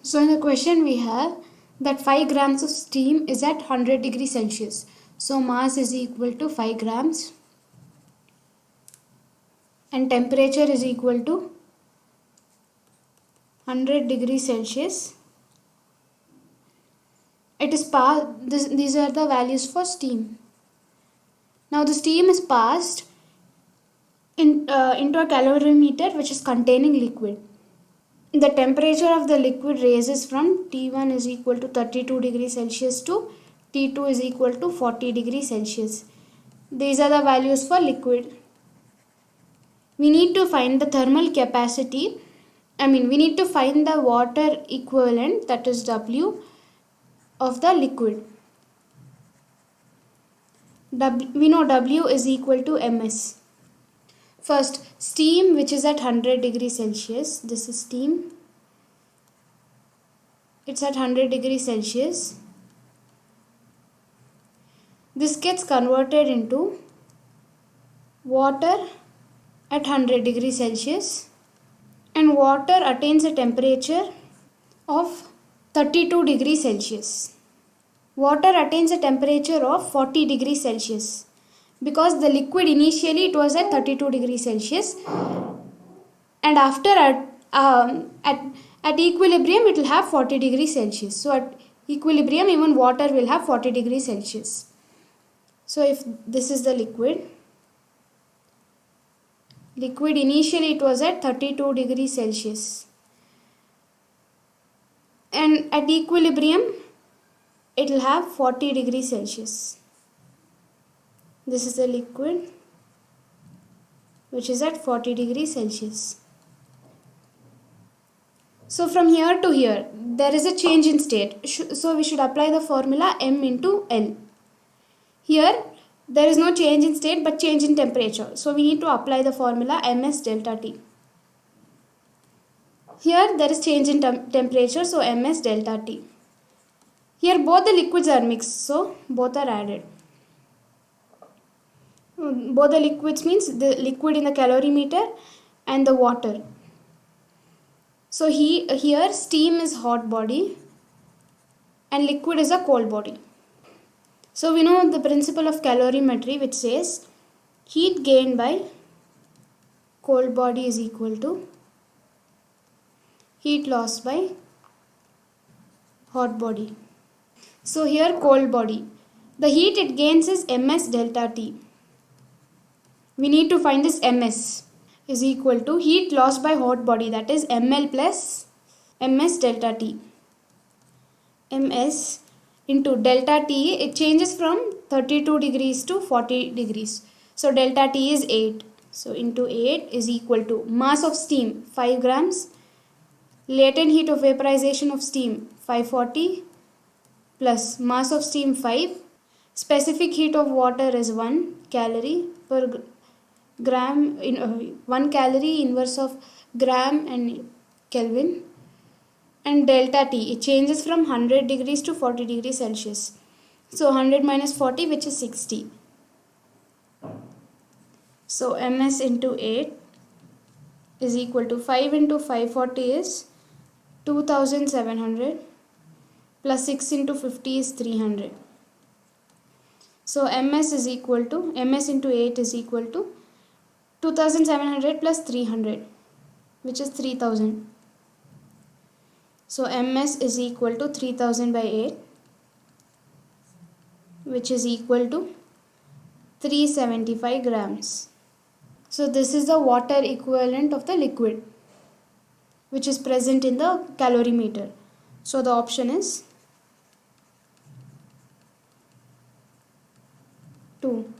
So in the question we have that 5 grams of steam is at 100 degrees Celsius. So mass is equal to 5 grams and temperature is equal to 100 degrees Celsius. These are the values for steam. Now the steam is passed into a calorimeter which is containing liquid. The temperature of the liquid raises from T1 is equal to 32 degrees Celsius to T2 is equal to 40 degrees Celsius. These are the values for liquid. We need to find the thermal capacity. We need to find the water equivalent, that is W, of the liquid. We know W is equal to Ms. First, steam which is at 100 degrees Celsius. This is steam. It's at 100 degrees Celsius. This gets converted into water at 100 degrees Celsius, and water attains a temperature of 32 degrees Celsius. Water attains a temperature of 40 degrees Celsius because the liquid initially it was at 32 degrees Celsius, and after at equilibrium it will have 40 degrees Celsius. So at equilibrium even water will have 40 degrees Celsius. So if this is the liquid initially it was at 32 degrees Celsius, and at equilibrium it will have 40 degrees Celsius. This is the liquid which is at 40 degrees Celsius. So from here to here there is a change in state. So we should apply the formula M into L. Here there is no change in state but change in temperature. So we need to apply the formula Ms delta T. Here there is change in temperature, so Ms delta T. Here both the liquids are mixed, so both are added. Both the liquids means the liquid in the calorimeter and the water. So here steam is hot body and liquid is a cold body. So we know the principle of calorimetry which says heat gained by cold body is equal to heat lost by hot body. So here cold body, the heat it gains is Ms delta T. We need to find this Ms is equal to heat lost by hot body, that is Ml plus Ms delta T. Ms into delta T, it changes from 32 degrees to 40 degrees. So delta T is 8. So into 8 is equal to mass of steam 5 grams, latent heat of vaporization of steam 540 plus mass of steam 5, specific heat of water is 1 calorie per gram, 1 calorie inverse of gram and Kelvin, and delta T, it changes from 100 degrees to 40 degrees Celsius. So 100 minus 40, which is 60. So Ms into 8 is equal to 5 into 540 is 2700 plus 6 into 50 is 300. So Ms is equal to, Ms into 8 is equal to 2700 plus 300, which is 3000. So Ms is equal to 3000 by 8, which is equal to 375 grams. So this is the water equivalent of the liquid which is present in the calorimeter. So the option is 2.